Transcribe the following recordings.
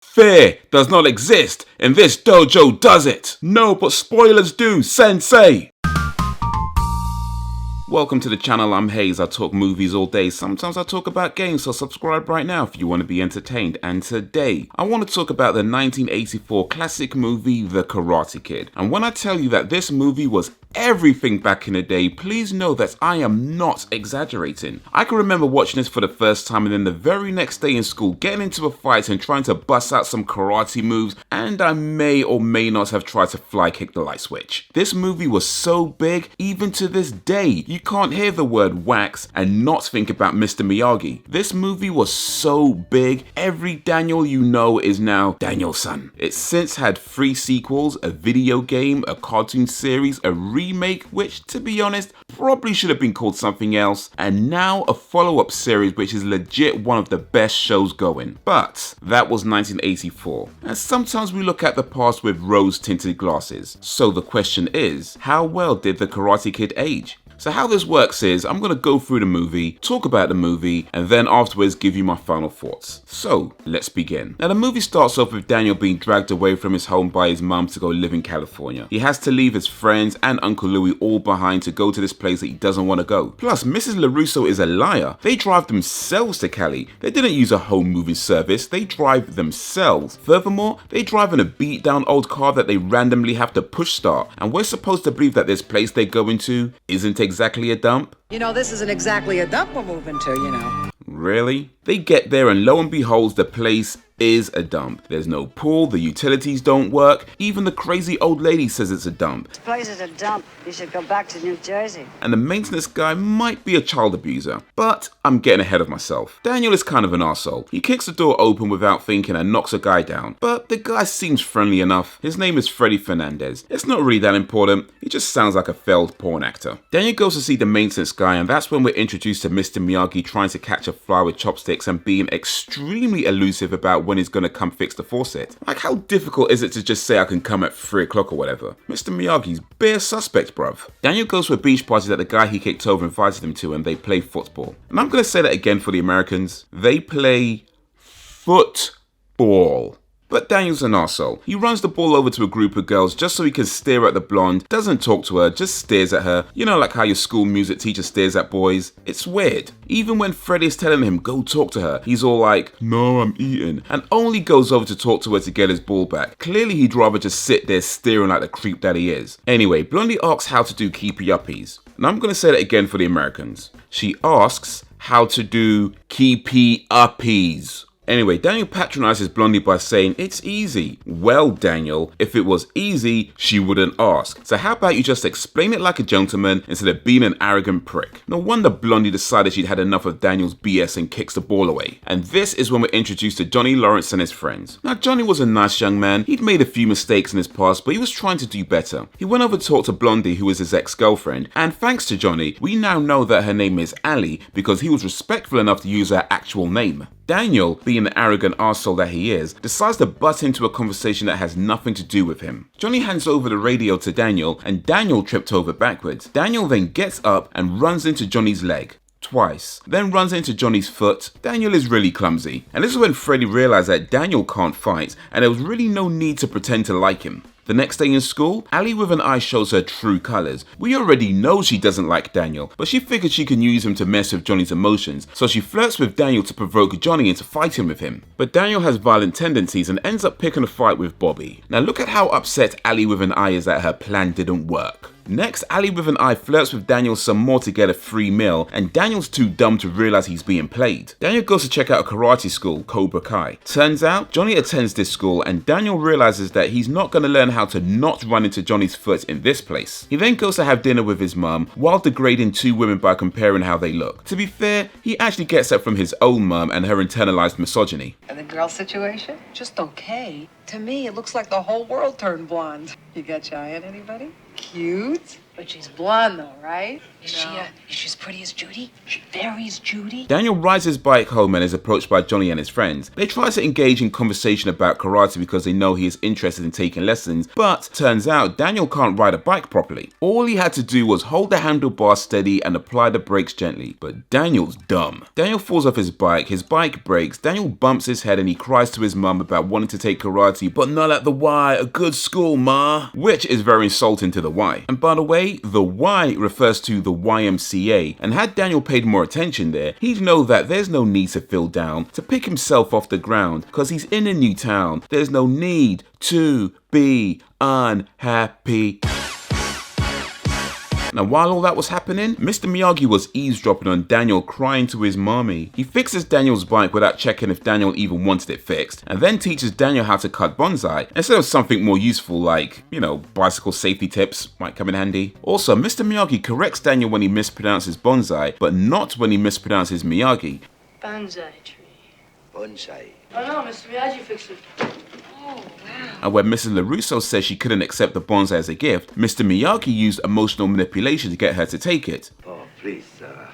Fear does not exist, and this dojo does it. No, but spoilers do, sensei. Welcome to the channel, I'm Hayes. I talk movies all day. Sometimes I talk about games, so subscribe right now if you want to be entertained. And today, I want to talk about the 1984 classic movie, The Karate Kid. And when I tell you that this movie was everything back in the day, please know that I am not exaggerating. I can remember watching this for the first time and then the very next day in school getting into a fight and trying to bust out some karate moves, and I may or may not have tried to fly kick the light switch. This movie was so big, even to this day, you can't hear the word wax and not think about Mr. Miyagi. This movie was so big, every Daniel you know is now Daniel-san. It's since had 3 sequels, a video game, a cartoon series, a remake, which to be honest, probably should have been called something else, and now a follow-up series which is legit one of the best shows going. But that was 1984, and sometimes we look at the past with rose-tinted glasses. So the question is, how well did The Karate Kid age? So how this works is, I'm going to go through the movie, talk about the movie, and then afterwards give you my final thoughts. So, let's begin. Now the movie starts off with Daniel being dragged away from his home by his mum to go live in California. He has to leave his friends and Uncle Louie all behind to go to this place that he doesn't want to go. Plus, Mrs. LaRusso is a liar. They drive themselves to Cali. They didn't use a home moving service, they drive themselves. Furthermore, they drive in a beat down old car that they randomly have to push start, and we're supposed to believe that this place they go into isn't exactly a dump? You know, this isn't exactly a dump we're moving to, you know. Really? They get there and lo and behold, the place is a dump. There's no pool, the utilities don't work, even the crazy old lady says it's a dump. This place is a dump. You should go back to New Jersey. And the maintenance guy might be a child abuser, but I'm getting ahead of myself. Daniel is kind of an arsehole. He kicks the door open without thinking and knocks a guy down, but the guy seems friendly enough. His name is Freddy Fernandez. It's not really that important, he just sounds like a failed porn actor. Daniel goes to see the maintenance guy, and that's when we're introduced to Mr. Miyagi trying to catch a fly with chopsticks and being extremely elusive about when he's gonna come fix the faucet. Like, how difficult is it to just say I can come at 3 o'clock or whatever? Mr. Miyagi's bare suspect, bruv. Daniel goes to a beach party that the guy he kicked over invited him to, and they play football. And I'm gonna say that again for the Americans. They play football. But Daniel's an arsehole. He runs the ball over to a group of girls just so he can stare at the blonde, doesn't talk to her, just stares at her. You know, like how your school music teacher stares at boys? It's weird. Even when Freddy's telling him go talk to her, he's all like, no, I'm eating, and only goes over to talk to her to get his ball back. Clearly he'd rather just sit there staring like the creep that he is. Anyway, Blondie asks how to do keepy uppies. And I'm gonna say that again for the Americans. She asks how to do keepy uppies. Anyway, Daniel patronizes Blondie by saying, it's easy. Well, Daniel, if it was easy, she wouldn't ask. So how about you just explain it like a gentleman instead of being an arrogant prick? No wonder Blondie decided she'd had enough of Daniel's BS and kicks the ball away. And this is when we're introduced to Johnny Lawrence and his friends. Now, Johnny was a nice young man. He'd made a few mistakes in his past, but he was trying to do better. He went over to talk to Blondie, who was his ex-girlfriend, and thanks to Johnny, we now know that her name is Ali because he was respectful enough to use her actual name. Daniel, being the arrogant arsehole that he is, decides to butt into a conversation that has nothing to do with him. Johnny hands over the radio to Daniel, and Daniel tripped over backwards. Daniel then gets up and runs into Johnny's leg. Twice, then runs into Johnny's foot. Daniel is really clumsy, and this is when Freddy realized that Daniel can't fight, and there was really no need to pretend to like him. The next day in school, Ali with an eye shows her true colors. We already know she doesn't like Daniel, but she figured she can use him to mess with Johnny's emotions, so she flirts with Daniel to provoke Johnny into fighting with him. But Daniel has violent tendencies and ends up picking a fight with Bobby. Now look at how upset Ali with an eye is that her plan didn't work. Next, Ali with an eye flirts with Daniel some more to get a free meal, and Daniel's too dumb to realize he's being played. Daniel goes to check out a karate school, Cobra Kai. Turns out, Johnny attends this school, and Daniel realizes that he's not going to learn how to not run into Johnny's foot in this place. He then goes to have dinner with his mum, while degrading 2 women by comparing how they look. To be fair, he actually gets that from his own mum and her internalized misogyny. And the girl situation? Just okay. To me, it looks like the whole world turned blonde. You got shy at anybody? Cute? But she's blonde, though, right? Is she as pretty as Judy? She very as Judy? Daniel rides his bike home and is approached by Johnny and his friends. They try to engage in conversation about karate because they know he is interested in taking lessons, but turns out Daniel can't ride a bike properly. All he had to do was hold the handlebar steady and apply the brakes gently, but Daniel's dumb. Daniel falls off his bike breaks, Daniel bumps his head and he cries to his mum about wanting to take karate, but not at the Y, a good school, ma, which is very insulting to the Y. And by the way, the Y refers to the YMCA, and had Daniel paid more attention there, he'd know that there's no need to feel down, to pick himself off the ground, cause he's in a new town. There's no need to be unhappy. Now while all that was happening, Mr. Miyagi was eavesdropping on Daniel crying to his mommy. He fixes Daniel's bike without checking if Daniel even wanted it fixed, and then teaches Daniel how to cut bonsai, instead of something more useful like, bicycle safety tips might come in handy. Also, Mr. Miyagi corrects Daniel when he mispronounces bonsai, but not when he mispronounces Miyagi. Bonsai tree. Bonsai. Oh no, Mr. Miyagi fixed it. Oh, wow. And when Mrs. LaRusso says she couldn't accept the bonsai as a gift, Mr. Miyagi used emotional manipulation to get her to take it. Oh, please,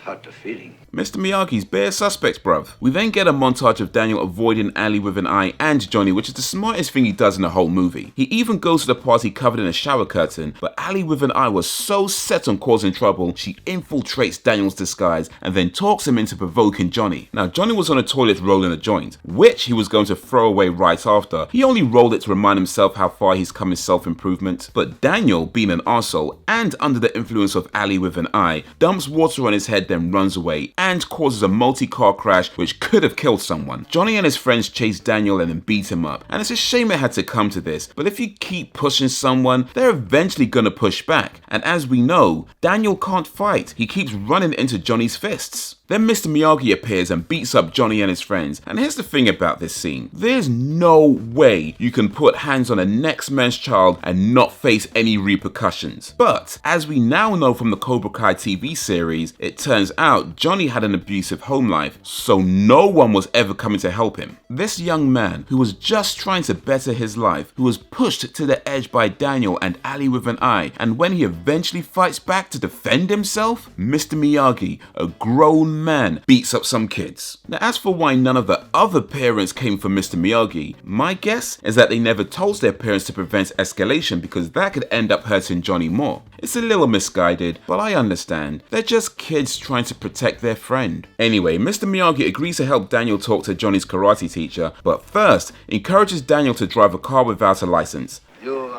hurt the feeling. Mr. Miyagi's bare suspects, bruv. We then get a montage of Daniel avoiding Ali with an eye and Johnny, which is the smartest thing he does in the whole movie. He even goes to the party covered in a shower curtain, but Ali with an eye was so set on causing trouble, she infiltrates Daniel's disguise and then talks him into provoking Johnny. Now, Johnny was on a toilet rolling a joint, which he was going to throw away right after. He only rolled it to remind himself how far he's come in self-improvement. But Daniel, being an arsehole and under the influence of Ali with an eye, dumps water on his head then runs away and causes a multi-car crash which could have killed someone. Johnny and his friends chase Daniel and then beat him up, and it's a shame it had to come to this, but if you keep pushing someone, they're eventually gonna push back, and as we know, Daniel can't fight. He keeps running into Johnny's fists. Then Mr. Miyagi appears and beats up Johnny and his friends, and here's the thing about this scene. There's no way you can put hands on a next man's child and not face any repercussions. But, as we now know from the Cobra Kai TV series, it turns out Johnny had an abusive home life, so no one was ever coming to help him. This young man, who was just trying to better his life, who was pushed to the edge by Daniel and Ali with an eye, and when he eventually fights back to defend himself, Mr. Miyagi, a grown man, beats up some kids. Now, as for why none of the other parents came for Mr. Miyagi, my guess is that they never told their parents to prevent escalation because that could end up hurting Johnny more. It's a little misguided, but I understand. They're just kids trying to protect their friend. Anyway, Mr. Miyagi agrees to help Daniel talk to Johnny's karate teacher, but first encourages Daniel to drive a car without a license. You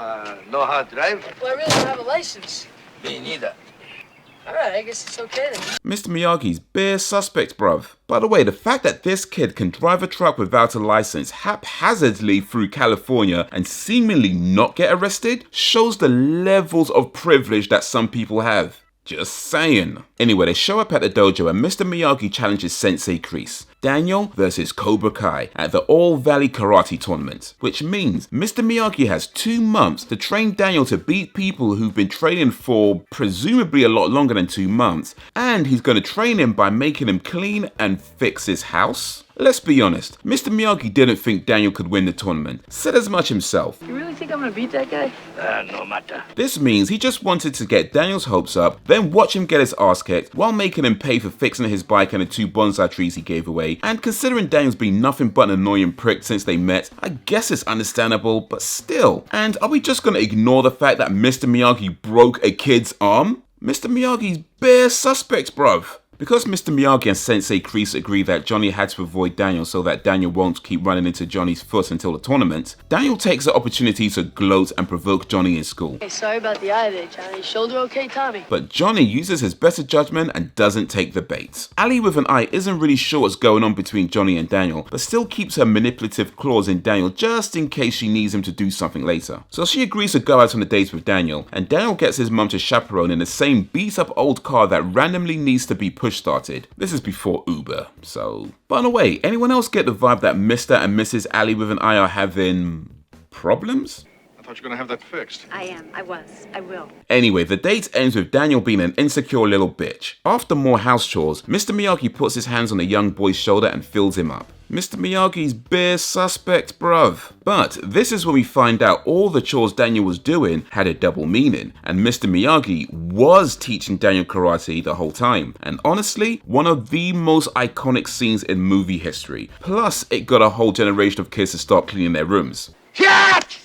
know how to drive? Well, I really don't have a license. Me neither. Alright, I guess it's okay then. Mr. Miyagi's bare suspect, bruv. By the way, the fact that this kid can drive a truck without a license haphazardly through California and seemingly not get arrested shows the levels of privilege that some people have. Just saying. Anyway, they show up at the dojo and Mr. Miyagi challenges Sensei Kreese. Daniel versus Cobra Kai at the All Valley Karate Tournament, which means Mr. Miyagi has 2 months to train Daniel to beat people who've been training for presumably a lot longer than 2 months, and he's going to train him by making him clean and fix his house. Let's be honest, Mr. Miyagi didn't think Daniel could win the tournament, said as much himself. You really think I'm gonna beat that guy? No matter. This means he just wanted to get Daniel's hopes up, then watch him get his ass kicked while making him pay for fixing his bike and the 2 bonsai trees he gave away, and considering Daniel's been nothing but an annoying prick since they met, I guess it's understandable, but still. And are we just gonna ignore the fact that Mr. Miyagi broke a kid's arm? Mr. Miyagi's bare suspect, bruv. Because Mr. Miyagi and Sensei Kreese agree that Johnny had to avoid Daniel so that Daniel won't keep running into Johnny's foot until the tournament, Daniel takes the opportunity to gloat and provoke Johnny in school. Hey, sorry about the eye there, Johnny. Shoulder okay, Tommy? But Johnny uses his better judgment and doesn't take the bait. Ali with an eye isn't really sure what's going on between Johnny and Daniel, but still keeps her manipulative claws in Daniel just in case she needs him to do something later. So she agrees to go out on a date with Daniel, and Daniel gets his mum to chaperone in the same beat up old car that randomly needs to be push started. This is before Uber, so... By the way, anyone else get the vibe that Mr. and Mrs. Ali with an eye are having... problems? I thought you were gonna have that fixed. I will. Anyway, the date ends with Daniel being an insecure little bitch. After more house chores, Mr. Miyagi puts his hands on the young boy's shoulder and fills him up. Mr. Miyagi's bare suspect, bruv. But this is when we find out all the chores Daniel was doing had a double meaning, and Mr. Miyagi was teaching Daniel karate the whole time. And honestly, one of the most iconic scenes in movie history. Plus, it got a whole generation of kids to start cleaning their rooms. Cat!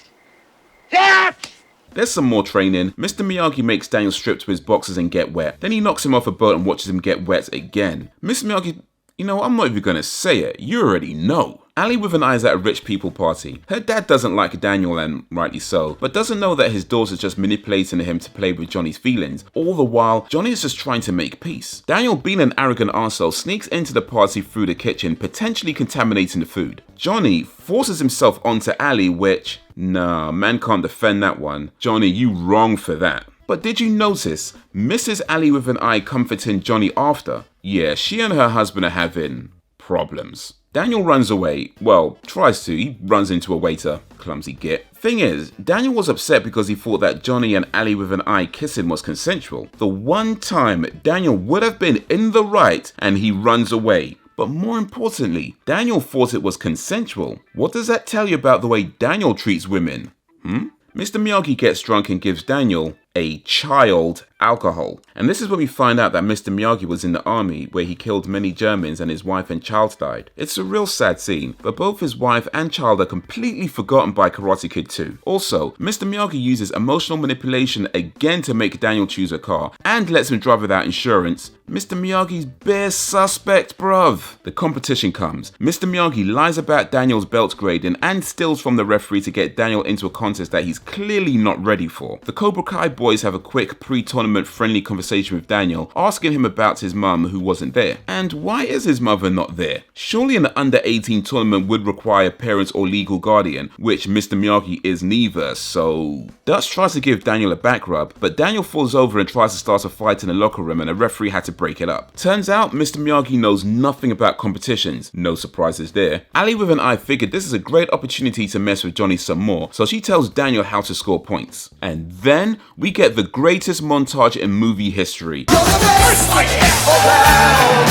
Cat! There's some more training. Mr. Miyagi makes Daniel strip to his boxers and get wet. Then he knocks him off a boat and watches him get wet again. Mr. Miyagi, you know, I'm not even gonna say it. You already know. Ali with an eye is at a rich people party. Her dad doesn't like Daniel, and rightly so, but doesn't know that his daughter's just manipulating him to play with Johnny's feelings. All the while, Johnny is just trying to make peace. Daniel, being an arrogant arsehole, sneaks into the party through the kitchen, potentially contaminating the food. Johnny forces himself onto Ali, which, nah, man can't defend that one. Johnny, you wrong for that. But did you notice Mrs. Ali with an eye comforting Johnny after? Yeah, she and her husband are having problems. Daniel runs away. Well, tries to. He runs into a waiter. Clumsy git. Thing is, Daniel was upset because he thought that Johnny and Ali with an eye kissing was consensual. The one time Daniel would have been in the right, and he runs away. But more importantly, Daniel thought it was consensual. What does that tell you about the way Daniel treats women? Mr. Miyagi gets drunk and gives Daniel a child alcohol. And this is when we find out that Mr. Miyagi was in the army where he killed many Germans and his wife and child died. It's a real sad scene, but both his wife and child are completely forgotten by Karate Kid 2. Also, Mr. Miyagi uses emotional manipulation again to make Daniel choose a car and lets him drive without insurance. Mr. Miyagi's bare suspect, bruv. The competition comes. Mr. Miyagi lies about Daniel's belt grading and steals from the referee to get Daniel into a contest that he's clearly not ready for. The Cobra Kai boys have a quick pre-tournament friendly conversation with Daniel, asking him about his mum who wasn't there. And why is his mother not there? Surely an under 18 tournament would require parents or legal guardian, which Mr. Miyagi is neither, so... Dutch tries to give Daniel a back rub, but Daniel falls over and tries to start a fight in the locker room and a referee had to break it up. Turns out Mr. Miyagi knows nothing about competitions. No surprises there. Ali with an eye figured this is a great opportunity to mess with Johnny some more, so she tells Daniel how to score points. And then we get the greatest montage in movie history.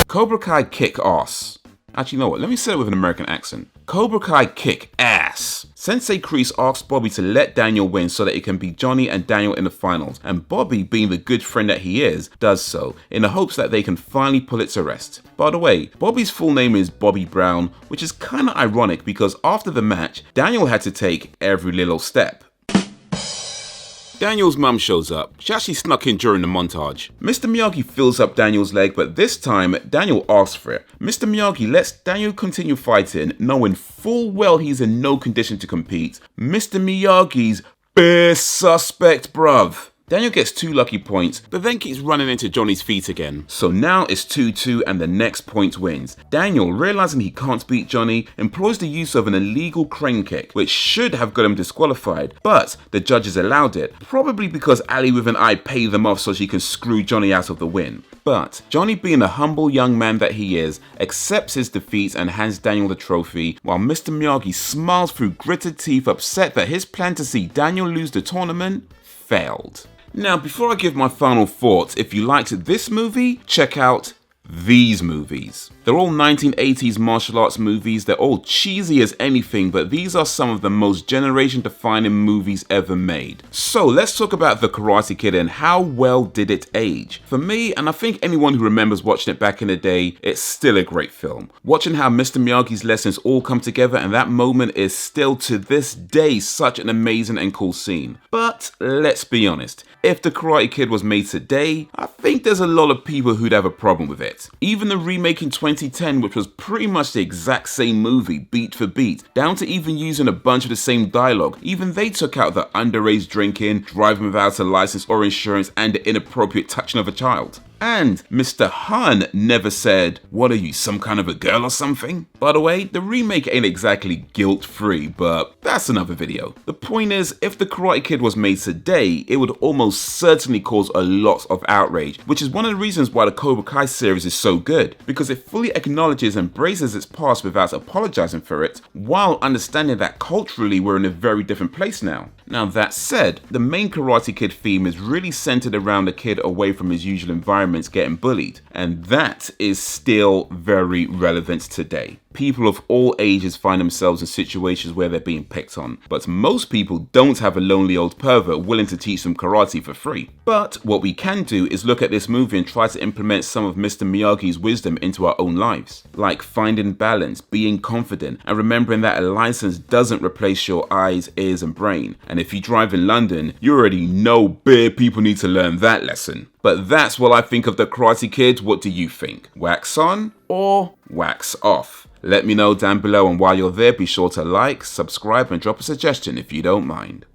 Cobra Kai kick ass. Actually, you know what? Let me say it with an American accent. Cobra Kai kick ass. Sensei Kreese asks Bobby to let Daniel win so that it can be Johnny and Daniel in the finals, and Bobby, being the good friend that he is, does so, in the hopes that they can finally pull it to rest. By the way, Bobby's full name is Bobby Brown, which is kinda ironic because after the match, Daniel had to take every little step. Daniel's mum shows up. She actually snuck in during the montage. Mr. Miyagi fills up Daniel's leg, but this time, Daniel asks for it. Mr. Miyagi lets Daniel continue fighting, knowing full well he's in no condition to compete. Mr. Miyagi's bare suspect, bruv. Daniel gets 2 lucky points, but then keeps running into Johnny's feet again. So now it's 2-2 and the next point wins. Daniel, realizing he can't beat Johnny, employs the use of an illegal crane kick, which should have got him disqualified, but the judges allowed it, probably because Ali with an eye paid them off so she can screw Johnny out of the win. But Johnny, being the humble young man that he is, accepts his defeat and hands Daniel the trophy, while Mr. Miyagi smiles through gritted teeth, upset that his plan to see Daniel lose the tournament failed. Now, before I give my final thoughts, if you liked this movie, check out these movies. They're all 1980s martial arts movies. They're all cheesy as anything, but these are some of the most generation-defining movies ever made. So let's talk about The Karate Kid and how well did it age. For me, and I think anyone who remembers watching it back in the day, it's still a great film. Watching how Mr. Miyagi's lessons all come together, and that moment is still to this day such an amazing and cool scene. But let's be honest, if The Karate Kid was made today, I think there's a lot of people who'd have a problem with it. Even the remake in 2010, which was pretty much the exact same movie, beat for beat, down to even using a bunch of the same dialogue, even they took out the underage drinking, driving without a license or insurance, and the inappropriate touching of a child. And Mr. Han never said, "What are you, some kind of a girl or something?" By the way, the remake ain't exactly guilt-free, but that's another video. The point is, if The Karate Kid was made today, it would almost certainly cause a lot of outrage, which is one of the reasons why the Cobra Kai series is so good, because it fully acknowledges and embraces its past without apologizing for it, while understanding that culturally we're in a very different place now. Now that said, the main Karate Kid theme is really centered around a kid away from his usual environments getting bullied, and that is still very relevant today. People of all ages find themselves in situations where they're being picked on, but most people don't have a lonely old pervert willing to teach them karate for free. But what we can do is look at this movie and try to implement some of Mr. Miyagi's wisdom into our own lives, like finding balance, being confident, and remembering that a license doesn't replace your eyes, ears, and brain. And if you drive in London, you already know bare people need to learn that lesson. But that's what I think of the Karate Kid. What do you think? Wax on or wax off? Let me know down below, and while you're there, be sure to like, subscribe, and drop a suggestion if you don't mind.